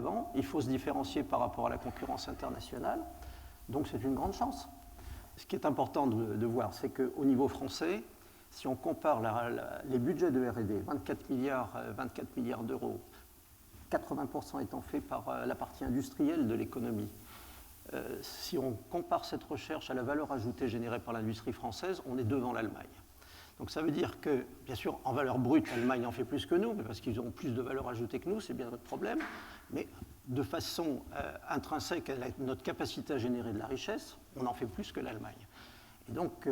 avant. Il faut se différencier par rapport à la concurrence internationale. Donc c'est une grande chance. Ce qui est important de voir, c'est qu'au niveau français, si on compare les budgets de R&D, 24 milliards d'euros, 80% étant faits par la partie industrielle de l'économie, si on compare cette recherche à la valeur ajoutée générée par l'industrie française, on est devant l'Allemagne. Donc ça veut dire que, bien sûr, en valeur brute, l'Allemagne en fait plus que nous, mais parce qu'ils ont plus de valeur ajoutée que nous, c'est bien notre problème. Mais de façon intrinsèque à notre capacité à générer de la richesse, on en fait plus que l'Allemagne. Et donc,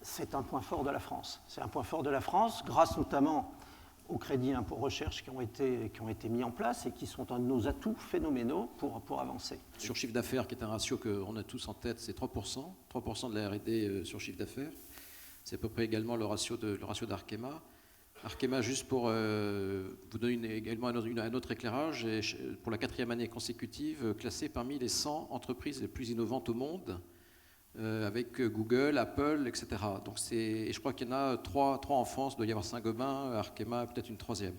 c'est un point fort de la France. C'est un point fort de la France, grâce notamment aux crédits impôt recherche qui ont été mis en place et qui sont un de nos atouts phénoménaux pour avancer. Sur chiffre d'affaires, qui est un ratio qu'on a tous en tête, c'est 3%. 3% de la R&D sur chiffre d'affaires. C'est à peu près également le ratio d'Arkema. Arkema, juste pour vous donner également un autre éclairage, est pour la 4e année consécutive classée parmi les 100 entreprises les plus innovantes au monde, avec Google, Apple, etc. Donc et je crois qu'il y en a 3 en France, il doit y avoir Saint-Gobain, Arkema, peut-être une 3e.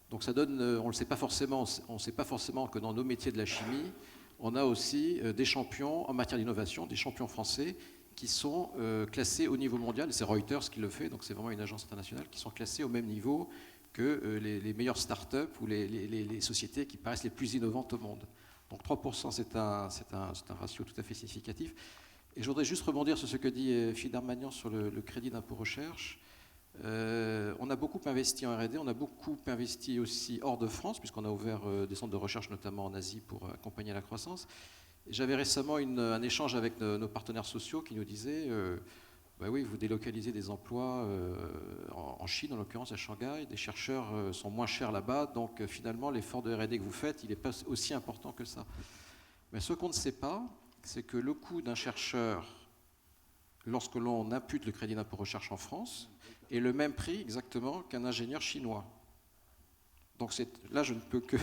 Donc ça donne, on ne sait pas forcément que dans nos métiers de la chimie, on a aussi des champions en matière d'innovation, des champions français qui sont classés au niveau mondial, et c'est Reuters qui le fait, donc c'est vraiment une agence internationale, qui sont classés au même niveau que les meilleures startups ou les sociétés qui paraissent les plus innovantes au monde. Donc 3%, c'est un ratio tout à fait significatif. Et je voudrais juste rebondir sur ce que dit Philippe Darmagnan sur le crédit d'impôt recherche. On a beaucoup investi en R&D, on a beaucoup investi aussi hors de France, puisqu'on a ouvert des centres de recherche, notamment en Asie, pour accompagner la croissance. J'avais récemment un échange avec nos partenaires sociaux qui nous disaient bah oui, vous délocalisez des emplois en Chine, en l'occurrence à Shanghai, des chercheurs sont moins chers là-bas, donc finalement l'effort de R&D que vous faites, il n'est pas aussi important que ça. Mais ce qu'on ne sait pas, c'est que le coût d'un chercheur, lorsque l'on impute le crédit d'impôt recherche en France, est le même prix exactement qu'un ingénieur chinois. Donc là, je ne peux que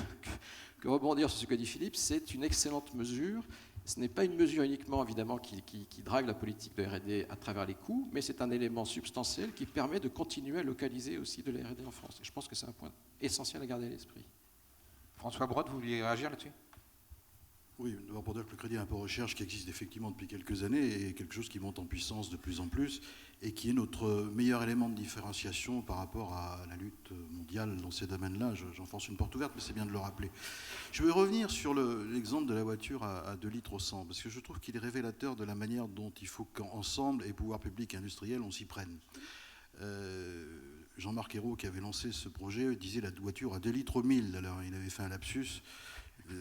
rebondir sur ce que dit Philippe, c'est une excellente mesure. Ce n'est pas une mesure uniquement, évidemment, qui drive la politique de R&D à travers les coûts, mais c'est un élément substantiel qui permet de continuer à localiser aussi de la R&D en France. Et je pense que c'est un point essentiel à garder à l'esprit. François Brottes, vous vouliez réagir là-dessus ? Oui, d'abord pour dire que le crédit d'impôt recherche qui existe effectivement depuis quelques années est quelque chose qui monte en puissance de plus en plus et qui est notre meilleur élément de différenciation par rapport à la lutte mondiale dans ces domaines-là. J'enfonce une porte ouverte, mais c'est bien de le rappeler. Je vais revenir sur l'exemple de la voiture à 2 litres au 100, parce que je trouve qu'il est révélateur de la manière dont il faut qu'ensemble, et pouvoirs publics et industriels, on s'y prenne. Jean-Marc Ayrault, qui avait lancé ce projet, disait la voiture à 2 litres au 1000. Alors il avait fait un lapsus.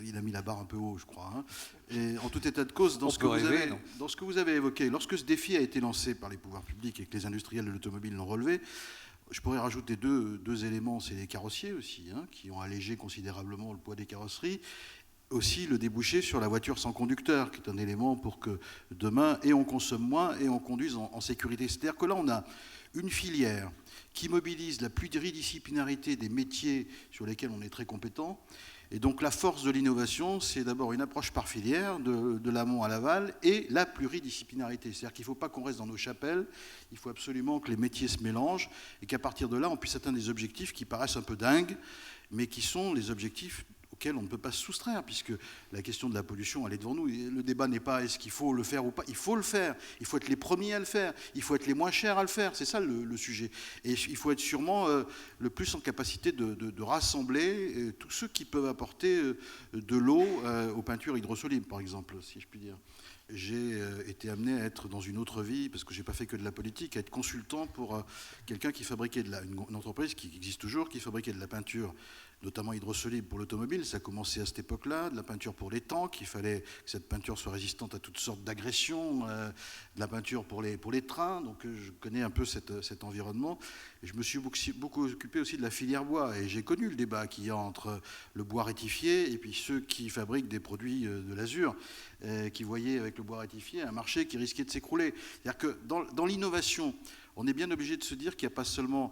Il a mis la barre un peu haut, je crois. Hein. Et en tout état de cause, dans ce que vous avez évoqué, lorsque ce défi a été lancé par les pouvoirs publics et que les industriels de l'automobile l'ont relevé, je pourrais rajouter deux éléments. C'est les carrossiers aussi, hein, qui ont allégé considérablement le poids des carrosseries. Aussi le débouché sur la voiture sans conducteur, qui est un élément pour que demain, et on consomme moins et on conduise en sécurité. C'est-à-dire que là, on a une filière qui mobilise la pluridisciplinarité des métiers sur lesquels on est très compétent. Et donc la force de l'innovation, c'est d'abord une approche par filière, de l'amont à l'aval, et la pluridisciplinarité. C'est-à-dire qu'il ne faut pas qu'on reste dans nos chapelles, il faut absolument que les métiers se mélangent, et qu'à partir de là, on puisse atteindre des objectifs qui paraissent un peu dingues, mais qui sont les objectifs auxquels on ne peut pas se soustraire, puisque la question de la pollution, elle est devant nous. Et le débat n'est pas est-ce qu'il faut le faire ou pas. Il faut le faire. Il faut être les premiers à le faire. Il faut être les moins chers à le faire. C'est ça le sujet. Et il faut être sûrement le plus en capacité de rassembler tous ceux qui peuvent apporter de l'eau aux peintures hydrosolubles, par exemple, si je puis dire. J'ai été amené à être dans une autre vie, parce que je n'ai pas fait que de la politique, à être consultant pour quelqu'un qui fabriquait une entreprise qui existe toujours, qui fabriquait de la peinture, notamment hydrosoluble pour l'automobile. Ça a commencé à cette époque-là, de la peinture pour les tanks. Il fallait que cette peinture soit résistante à toutes sortes d'agressions, de la peinture pour les trains. Donc je connais un peu cet environnement. Et je me suis beaucoup occupé aussi de la filière bois. Et j'ai connu le débat qu'il y a entre le bois rectifié et puis ceux qui fabriquent des produits de l'azur, qui voyaient avec le bois rectifié un marché qui risquait de s'écrouler. C'est-à-dire que dans l'innovation, on est bien obligé de se dire qu'il n'y a pas seulement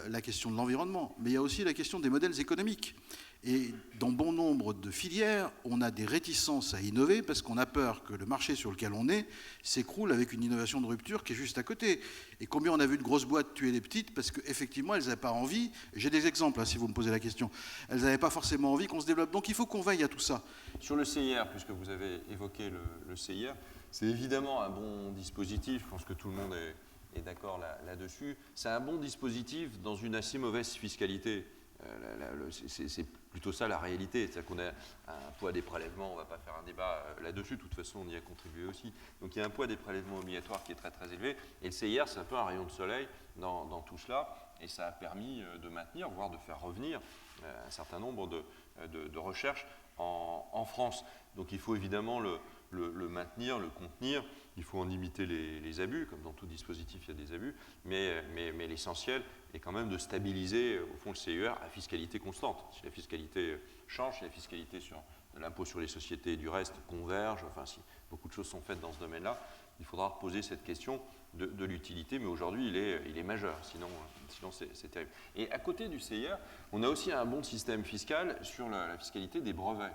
la question de l'environnement, mais il y a aussi la question des modèles économiques. Et dans bon nombre de filières, on a des réticences à innover parce qu'on a peur que le marché sur lequel on est s'écroule avec une innovation de rupture qui est juste à côté. Et combien on a vu de grosses boîtes tuer les petites parce qu'effectivement, elles n'avaient pas envie. J'ai des exemples, hein, si vous me posez la question. Elles n'avaient pas forcément envie qu'on se développe. Donc il faut qu'on veille à tout ça. Sur le CIR, puisque vous avez évoqué le CIR, c'est évidemment un bon dispositif. Je pense que tout le monde est d'accord là-dessus. C'est un bon dispositif dans une assez mauvaise fiscalité. C'est plutôt ça la réalité, c'est-à-dire qu'on a un poids des prélèvements, on ne va pas faire un débat là-dessus, de toute façon on y a contribué aussi. Donc il y a un poids des prélèvements obligatoires qui est très très élevé, et le CIR c'est un peu un rayon de soleil dans tout cela, et ça a permis de maintenir, voire de faire revenir un certain nombre de recherches en France. Donc il faut évidemment le maintenir, le contenir, il faut en limiter les abus, comme dans tout dispositif il y a des abus, mais l'essentiel est quand même de stabiliser au fond le CIR à fiscalité constante. Si la fiscalité change, si la fiscalité sur l'impôt sur les sociétés et du reste converge, enfin si beaucoup de choses sont faites dans ce domaine-là, il faudra poser cette question de l'utilité, mais aujourd'hui il est majeur, sinon c'est terrible. Et à côté du CIR, on a aussi un bon système fiscal sur la fiscalité des brevets.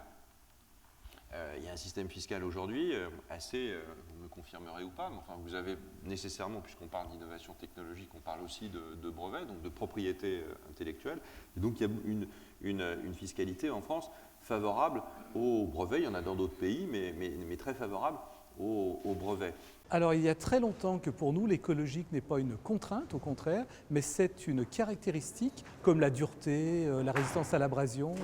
Il y a un système fiscal aujourd'hui assez, vous me confirmerez ou pas, mais enfin vous avez nécessairement, puisqu'on parle d'innovation technologique, on parle aussi de brevets, donc de propriété intellectuelle. Et donc il y a une fiscalité en France favorable aux brevets, il y en a dans d'autres pays, mais très favorable aux brevets. Alors il y a très longtemps que pour nous l'écologique n'est pas une contrainte, au contraire, mais c'est une caractéristique comme la dureté, la résistance à l'abrasion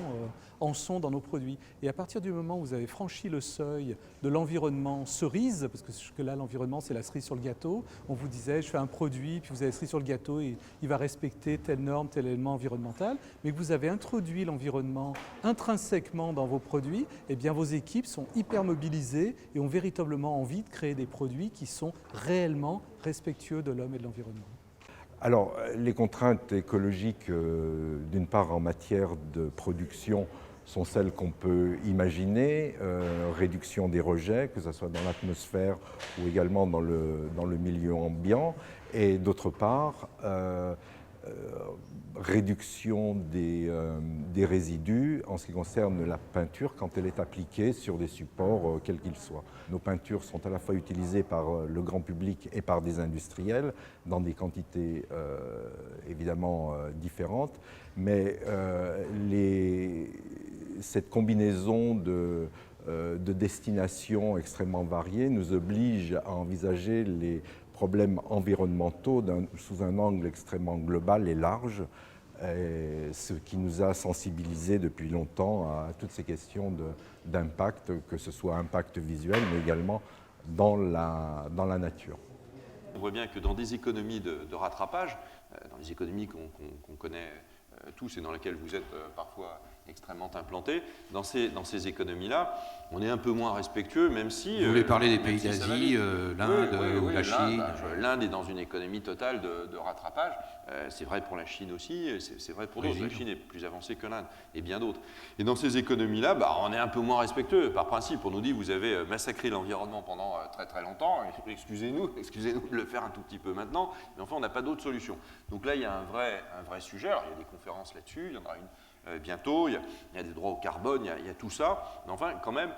en sont dans nos produits. Et à partir du moment où vous avez franchi le seuil de l'environnement cerise, parce que jusque-là l'environnement c'est la cerise sur le gâteau, on vous disait je fais un produit, puis vous avez cerise sur le gâteau et il va respecter telle norme, tel élément environnemental, mais que vous avez introduit l'environnement intrinsèquement dans vos produits, eh bien vos équipes sont hyper mobilisées et ont véritablement envie de créer des produits qui sont réellement respectueux de l'homme et de l'environnement. Alors, les contraintes écologiques, d'une part en matière de production, sont celles qu'on peut imaginer, réduction des rejets, que ce soit dans l'atmosphère ou également dans le milieu ambiant, et d'autre part, réduction des résidus en ce qui concerne la peinture quand elle est appliquée sur des supports quels qu'ils soient. Nos peintures sont à la fois utilisées par le grand public et par des industriels dans des quantités évidemment différentes, mais cette combinaison de destinations extrêmement variées nous oblige à envisager les problèmes environnementaux sous un angle extrêmement global et large, ce qui nous a sensibilisés depuis longtemps à toutes ces questions d'impact, que ce soit impact visuel, mais également dans la nature. On voit bien que dans des économies de rattrapage, dans les économies qu'on connaît tous et dans lesquelles vous êtes parfois extrêmement implantés, dans ces économies-là, on est un peu moins respectueux, même si... Vous voulez parler des pays d'Asie, l'Inde ou la Chine? L'Inde est dans une économie totale de rattrapage. C'est vrai pour la Chine aussi, c'est vrai pour d'autres. La Chine est plus avancée que l'Inde et bien d'autres. Et dans ces économies-là, on est un peu moins respectueux. Par principe, on nous dit vous avez massacré l'environnement pendant très très longtemps, excusez-nous de le faire un tout petit peu maintenant, mais enfin on n'a pas d'autre solution. Donc là, il y a un vrai sujet. Alors, il y a des conférences là-dessus, il y en aura une bientôt, il y a des droits au carbone, il y a tout ça. Mais enfin, quand même,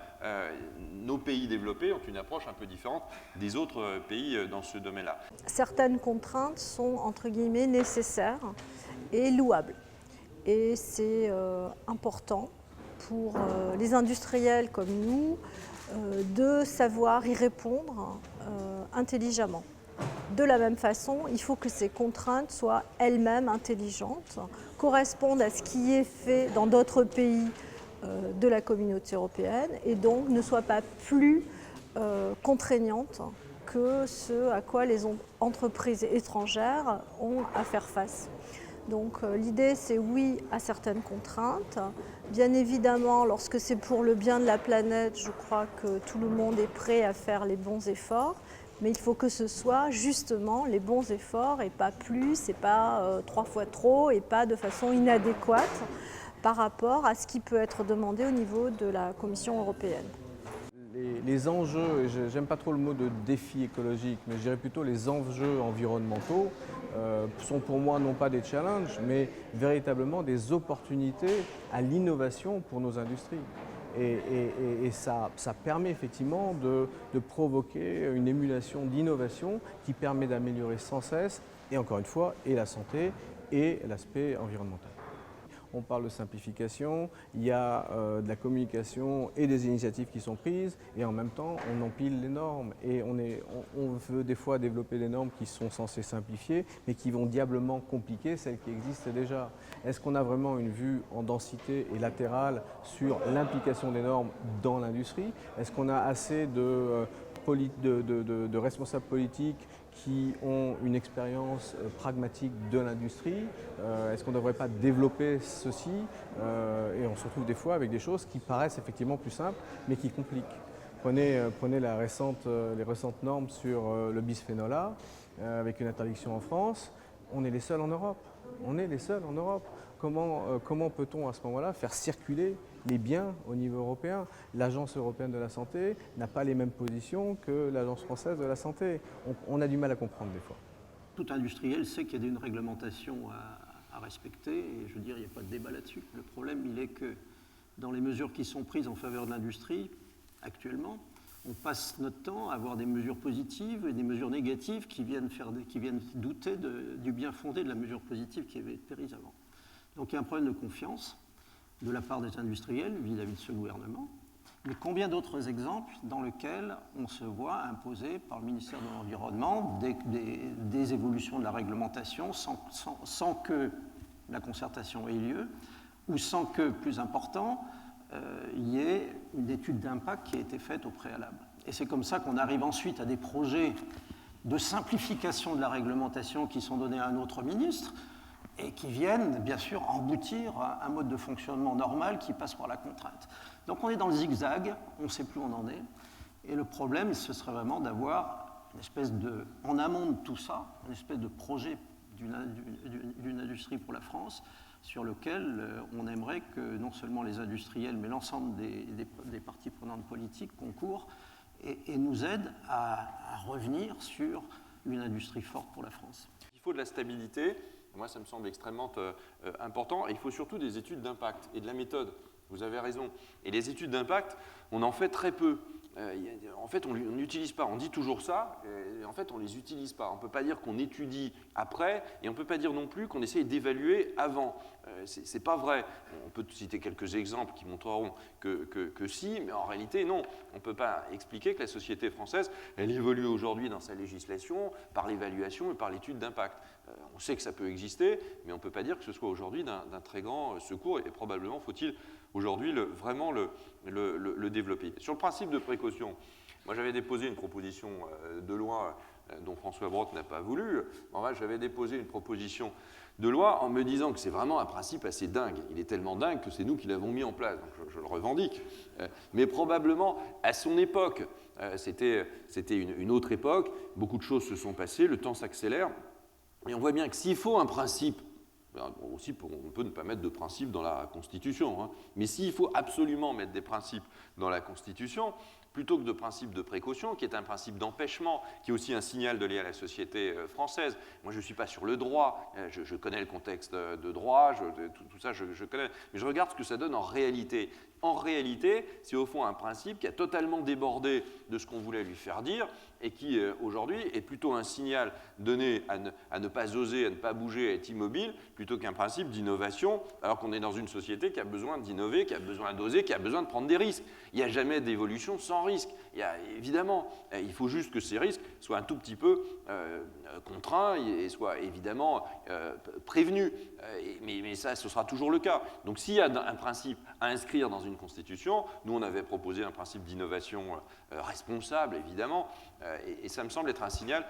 nos pays développés ont une approche un peu différente des autres pays dans ce domaine-là. Certaines contraintes sont, entre guillemets, nécessaires et louables. Et c'est important pour les industriels comme nous de savoir y répondre intelligemment. De la même façon, il faut que ces contraintes soient elles-mêmes intelligentes, correspondent à ce qui est fait dans d'autres pays de la communauté européenne et donc ne soient pas plus contraignantes que ce à quoi les entreprises étrangères ont à faire face. Donc l'idée c'est oui à certaines contraintes. Bien évidemment, lorsque c'est pour le bien de la planète, je crois que tout le monde est prêt à faire les bons efforts. Mais il faut que ce soit justement les bons efforts et pas plus, et pas 3 fois trop, et pas de façon inadéquate par rapport à ce qui peut être demandé au niveau de la Commission européenne. Les enjeux, et j'aime pas trop le mot de défi écologique, mais je dirais plutôt les enjeux environnementaux, sont pour moi non pas des challenges, mais véritablement des opportunités à l'innovation pour nos industries. Et ça permet effectivement de provoquer une émulation d'innovation qui permet d'améliorer sans cesse, et encore une fois, et la santé et l'aspect environnemental. On parle de simplification, il y a de la communication et des initiatives qui sont prises, et en même temps, on empile les normes. Et on veut des fois développer des normes qui sont censées simplifier, mais qui vont diablement compliquer celles qui existent déjà. Est-ce qu'on a vraiment une vue en densité et latérale sur l'implication des normes dans l'industrie? Est-ce qu'on a assez de responsables politiques qui ont une expérience pragmatique de l'industrie? Est-ce qu'on ne devrait pas développer ceci? Et on se retrouve des fois avec des choses qui paraissent effectivement plus simples, mais qui compliquent. Prenez les récentes normes sur le bisphénol A, avec une interdiction en France. On est les seuls en Europe. On est les seuls en Europe. Comment peut-on à ce moment-là faire circuler les biens au niveau européen? L'Agence européenne de la santé n'a pas les mêmes positions que l'Agence française de la santé. On a du mal à comprendre des fois. Tout industriel sait qu'il y a une réglementation à respecter, et je veux dire, il n'y a pas de débat là-dessus. Le problème, il est que dans les mesures qui sont prises en faveur de l'industrie, actuellement, on passe notre temps à avoir des mesures positives et des mesures négatives qui viennent douter du bien fondé de la mesure positive qui avait été prise avant. Donc il y a un problème de confiance de la part des industriels vis-à-vis de ce gouvernement. Mais combien d'autres exemples dans lesquels on se voit imposer par le ministère de l'Environnement des évolutions de la réglementation sans que la concertation ait lieu, ou sans que, plus important, il y ait une étude d'impact qui a été faite au préalable. Et c'est comme ça qu'on arrive ensuite à des projets de simplification de la réglementation qui sont donnés à un autre ministre, et qui viennent, bien sûr, emboutir un mode de fonctionnement normal qui passe par la contrainte. Donc on est dans le zigzag, on ne sait plus où on en est, et le problème, ce serait vraiment d'avoir une espèce de, en amont de tout ça, une espèce de projet d'une industrie pour la France, sur lequel on aimerait que non seulement les industriels, mais l'ensemble des parties prenantes politiques concourent et nous aident à revenir sur une industrie forte pour la France. Il faut de la stabilité. Moi, ça me semble extrêmement important. Et il faut surtout des études d'impact et de la méthode. Vous avez raison. Et les études d'impact, on en fait très peu. En fait, on n'utilise pas. On dit toujours ça, et en fait, on ne les utilise pas. On ne peut pas dire qu'on étudie après, et on ne peut pas dire non plus qu'on essaye d'évaluer avant. Ce n'est pas vrai. On peut citer quelques exemples qui montreront que si, mais en réalité, non. On ne peut pas expliquer que la société française, elle évolue aujourd'hui dans sa législation par l'évaluation et par l'étude d'impact. On sait que ça peut exister, mais on ne peut pas dire que ce soit aujourd'hui d'un très grand secours, et probablement faut-il aujourd'hui vraiment le développer. Sur le principe de précaution, moi j'avais déposé une proposition de loi dont François Brottes n'a pas voulu. Enfin, j'avais déposé une proposition de loi en me disant que c'est vraiment un principe assez dingue. Il est tellement dingue que c'est nous qui l'avons mis en place, donc je le revendique. Mais probablement, à son époque, c'était une autre époque, beaucoup de choses se sont passées, le temps s'accélère, et on voit bien que s'il faut un principe, aussi on peut ne pas mettre de principe dans la Constitution, hein, mais s'il faut absolument mettre des principes dans la Constitution, plutôt que de principe de précaution, qui est un principe d'empêchement, qui est aussi un signal de lié à la société française. Moi, je ne suis pas sur le droit, je connais le contexte de droit, tout ça, je connais, mais je regarde ce que ça donne en réalité. En réalité, c'est au fond un principe qui a totalement débordé de ce qu'on voulait lui faire dire et qui, aujourd'hui, est plutôt un signal donné à ne pas oser, à ne pas bouger, à être immobile, plutôt qu'un principe d'innovation, alors qu'on est dans une société qui a besoin d'innover, qui a besoin d'oser, qui a besoin de prendre des risques. Il n'y a jamais d'évolution sans risque. Évidemment, il faut juste que ces risques soient un tout petit peu contraints et soient évidemment prévenus. Mais ça, ce sera toujours le cas. Donc s'il y a un principe à inscrire dans une Constitution, nous on avait proposé un principe d'innovation responsable, évidemment, et ça me semble être un signal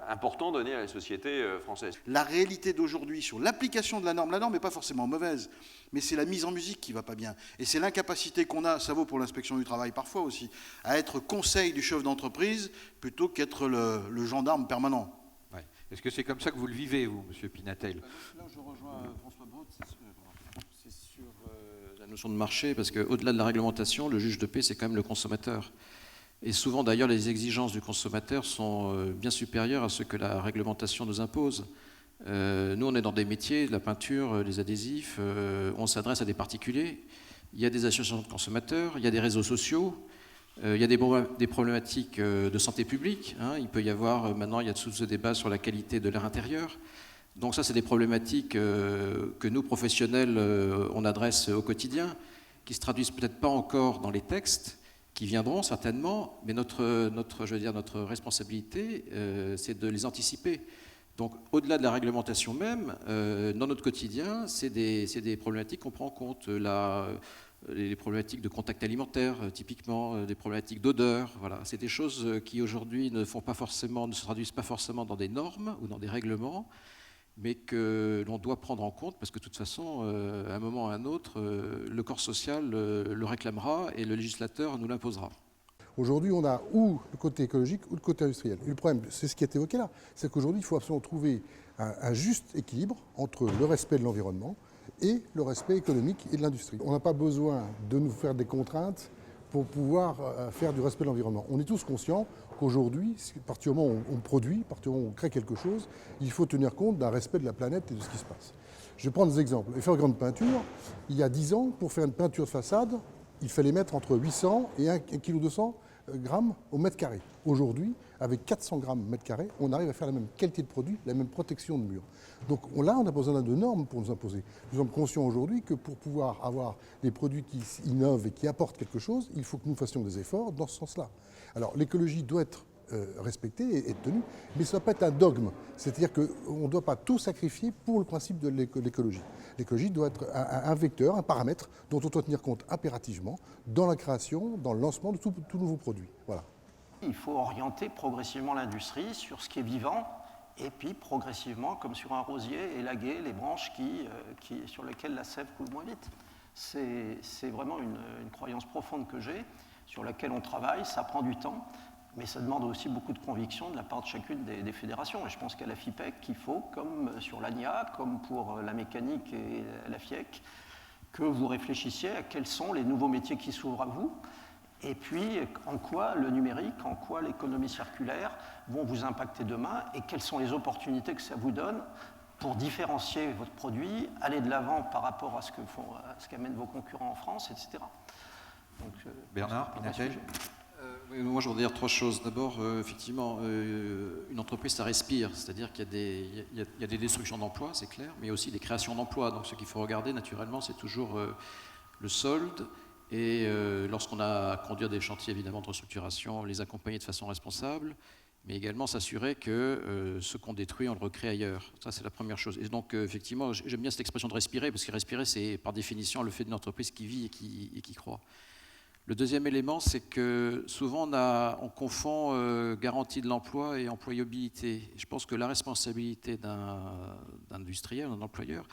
important donné à la société française. La réalité d'aujourd'hui sur l'application de la norme n'est pas forcément mauvaise, mais c'est la mise en musique qui ne va pas bien. Et c'est l'incapacité qu'on a, ça vaut pour l'inspection du travail parfois aussi, à être conseil du chef d'entreprise plutôt qu'être le gendarme permanent. Ouais. Est-ce que c'est comme ça que vous le vivez, vous, M. Pinatel? Là, je rejoins François Brottes, c'est sur la notion de marché, parce qu'au-delà de la réglementation, le juge de paix, c'est quand même le consommateur. Et souvent, d'ailleurs, les exigences du consommateur sont bien supérieures à ce que la réglementation nous impose. Nous, on est dans des métiers, la peinture, les adhésifs, on s'adresse à des particuliers. Il y a des associations de consommateurs, il y a des réseaux sociaux, il y a des problématiques de santé publique. Hein. Il peut y avoir, maintenant, il y a tout ce débat sur la qualité de l'air intérieur. Donc ça, c'est des problématiques que nous, professionnels, on adresse au quotidien, qui ne se traduisent peut-être pas encore dans les textes, qui viendront certainement, mais notre responsabilité, c'est de les anticiper. Donc, au-delà de la réglementation même, dans notre quotidien, c'est des problématiques qu'on prend en compte. Les problématiques de contact alimentaire, typiquement, des problématiques d'odeur. Voilà. C'est des choses qui, aujourd'hui, ne se traduisent pas forcément dans des normes ou dans des règlements, mais que l'on doit prendre en compte, parce que de toute façon, à un moment ou à un autre, le corps social le réclamera et le législateur nous l'imposera. Aujourd'hui, on a ou le côté écologique ou le côté industriel. Et le problème, c'est ce qui est évoqué là, c'est qu'aujourd'hui, il faut absolument trouver un juste équilibre entre le respect de l'environnement et le respect économique et de l'industrie. On n'a pas besoin de nous faire des contraintes pour pouvoir faire du respect de l'environnement. On est tous conscients qu'aujourd'hui, à partir du moment où on produit, à partir du moment où on crée quelque chose, il faut tenir compte d'un respect de la planète et de ce qui se passe. Je vais prendre des exemples. Les fabricants de peinture, il y a 10 ans, pour faire une peinture de façade, il fallait mettre entre 800 et 1,2 kg grammes au mètre carré. Aujourd'hui, avec 400 grammes mètre carré, on arrive à faire la même qualité de produit, la même protection de mur. Donc là, on a besoin de normes pour nous imposer. Nous sommes conscients aujourd'hui que pour pouvoir avoir des produits qui innovent et qui apportent quelque chose, il faut que nous fassions des efforts dans ce sens-là. Alors l'écologie doit être respectée et tenue, mais ça ne doit pas être un dogme. C'est-à-dire qu'on ne doit pas tout sacrifier pour le principe de l'écologie. L'écologie doit être un vecteur, un paramètre dont on doit tenir compte impérativement dans la création, dans le lancement de tout nouveau produit. Voilà. Il faut orienter progressivement l'industrie sur ce qui est vivant, et puis progressivement, comme sur un rosier, élaguer les branches sur lesquelles la sève coule moins vite. C'est vraiment une croyance profonde que j'ai, sur laquelle on travaille, ça prend du temps, mais ça demande aussi beaucoup de conviction de la part de chacune des fédérations. Et je pense qu'à la FIPEC, qu'il faut, comme sur l'ANIA, comme pour la mécanique et la FIEC, que vous réfléchissiez à quels sont les nouveaux métiers qui s'ouvrent à vous, et puis en quoi le numérique, en quoi l'économie circulaire vont vous impacter demain, et quelles sont les opportunités que ça vous donne pour différencier votre produit, aller de l'avant par rapport à ce qu'amènent vos concurrents en France, etc. Donc, Bernard Pinatel. Moi, je voudrais dire 3 choses. D'abord, effectivement, une entreprise, ça respire. C'est-à-dire qu'il y a des destructions d'emplois, c'est clair, mais il y a aussi des créations d'emplois. Donc, ce qu'il faut regarder, naturellement, c'est toujours le solde. Et lorsqu'on a à conduire des chantiers, évidemment, de restructuration, les accompagner de façon responsable, mais également s'assurer que ce qu'on détruit, on le recrée ailleurs. Ça, c'est la première chose. Et donc, effectivement, j'aime bien cette expression de respirer, parce que respirer, c'est par définition le fait d'une entreprise qui vit et qui croît. Le deuxième élément, c'est que souvent on confond garantie de l'emploi et employabilité. Je pense que la responsabilité d'un industriel, d'un employeur,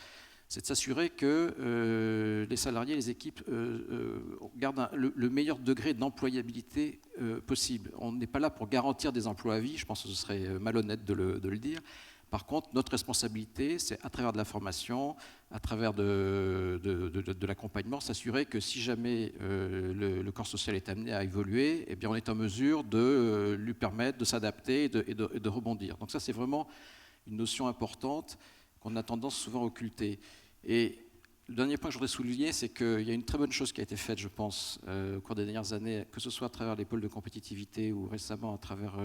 c'est de s'assurer que les salariés, les équipes gardent le meilleur degré d'employabilité possible. On n'est pas là pour garantir des emplois à vie, je pense que ce serait malhonnête de le dire. Par contre, notre responsabilité, c'est à travers de la formation, à travers de l'accompagnement, s'assurer que si jamais le corps social est amené à évoluer, eh bien, on est en mesure de lui permettre de s'adapter et de rebondir. Donc ça, c'est vraiment une notion importante qu'on a tendance souvent à occulter. Et le dernier point que je voudrais souligner, c'est qu'il y a une très bonne chose qui a été faite, je pense, au cours des dernières années, que ce soit à travers les pôles de compétitivité ou récemment à travers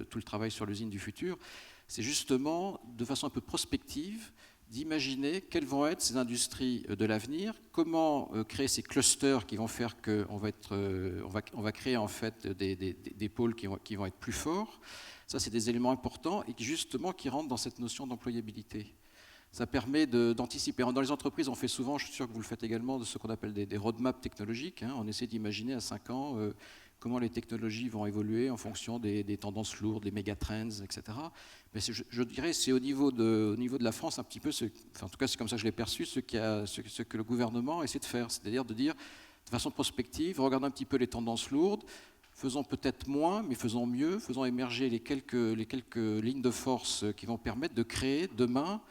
tout le travail sur l'usine du futur, c'est justement, de façon un peu prospective, d'imaginer quelles vont être ces industries de l'avenir, comment créer ces clusters qui vont faire qu'on va créer en fait des pôles qui vont être plus forts. Ça, c'est des éléments importants et qui rentrent dans cette notion d'employabilité. Ça permet d'anticiper. Dans les entreprises, on fait souvent, je suis sûr que vous le faites également, de ce qu'on appelle des roadmaps technologiques. Hein. On essaie d'imaginer à 5 ans comment les technologies vont évoluer en fonction des tendances lourdes, des méga-trends, etc. Mais je dirais que c'est au niveau de la France un petit peu, en tout cas c'est comme ça que je l'ai perçu, ce que le gouvernement essaie de faire. C'est-à-dire de dire de façon prospective, regardons un petit peu les tendances lourdes, faisons peut-être moins, mais faisons mieux, faisons émerger les quelques lignes de force qui vont permettre de créer demain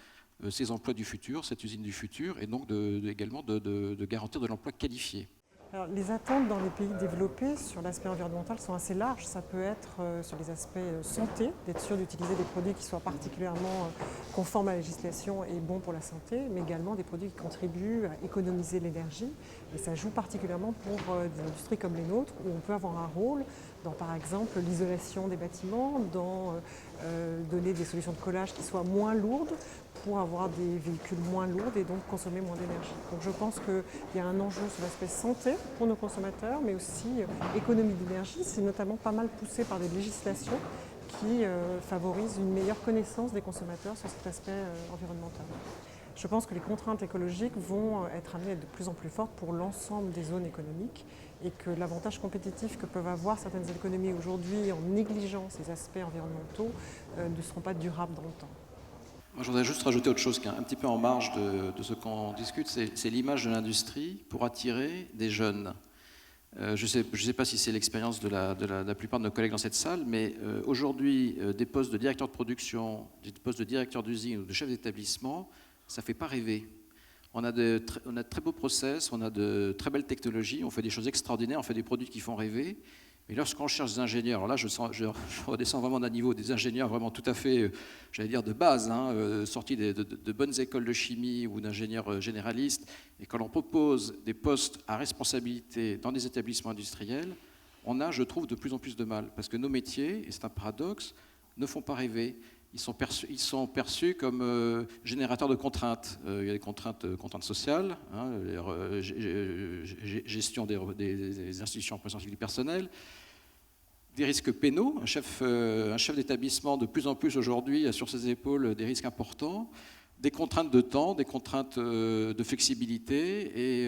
ces emplois du futur, cette usine du futur, et donc également de garantir de l'emploi qualifié. Alors, les attentes dans les pays développés sur l'aspect environnemental sont assez larges. Ça peut être sur les aspects santé, d'être sûr d'utiliser des produits qui soient particulièrement conformes à la législation et bons pour la santé, mais également des produits qui contribuent à économiser l'énergie. Et ça joue particulièrement pour des industries comme les nôtres, où on peut avoir un rôle dans, par exemple, l'isolation des bâtiments, dans donner des solutions de collage qui soient moins lourdes, pour avoir des véhicules moins lourds et donc consommer moins d'énergie. Donc je pense qu'il y a un enjeu sur l'aspect santé pour nos consommateurs, mais aussi économie d'énergie. C'est notamment pas mal poussé par des législations qui favorisent une meilleure connaissance des consommateurs sur cet aspect environnemental. Je pense que les contraintes écologiques vont être amenées à être de plus en plus fortes pour l'ensemble des zones économiques et que l'avantage compétitif que peuvent avoir certaines économies aujourd'hui en négligeant ces aspects environnementaux ne seront pas durables dans le temps. Moi, je voudrais juste rajouter autre chose qui est un petit peu en marge de ce qu'on discute, c'est l'image de l'industrie pour attirer des jeunes. Je ne sais pas si c'est l'expérience de la plupart de nos collègues dans cette salle, mais aujourd'hui, des postes de directeur de production, des postes de directeur d'usine ou de chef d'établissement, ça ne fait pas rêver. On a de très beaux process, on a de très belles technologies, on fait des choses extraordinaires, on fait des produits qui font rêver. Mais lorsqu'on cherche des ingénieurs, alors là je redescends vraiment d'un niveau des ingénieurs vraiment tout à fait, j'allais dire de base, sortis de bonnes écoles de chimie ou d'ingénieurs généralistes, et quand on propose des postes à responsabilité dans des établissements industriels, on a, je trouve, de plus en plus de mal, parce que nos métiers, et c'est un paradoxe, ne font pas rêver. Ils sont perçus comme générateurs de contraintes. Il y a des contraintes sociales, gestion des institutions représentatives du personnel, des risques pénaux. Un chef d'établissement, de plus en plus aujourd'hui, a sur ses épaules des risques importants, des contraintes de temps, des contraintes de flexibilité. Et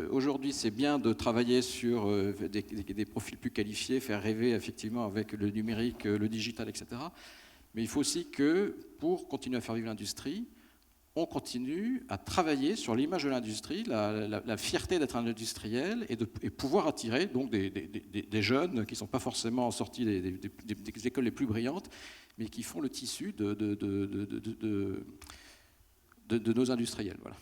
aujourd'hui, c'est bien de travailler sur des profils plus qualifiés, faire rêver effectivement avec le numérique, le digital, etc. Mais il faut aussi que, pour continuer à faire vivre l'industrie, on continue à travailler sur l'image de l'industrie, la fierté d'être un industriel et pouvoir attirer donc des jeunes qui ne sont pas forcément sortis des écoles les plus brillantes, mais qui font le tissu de nos industriels. Voilà.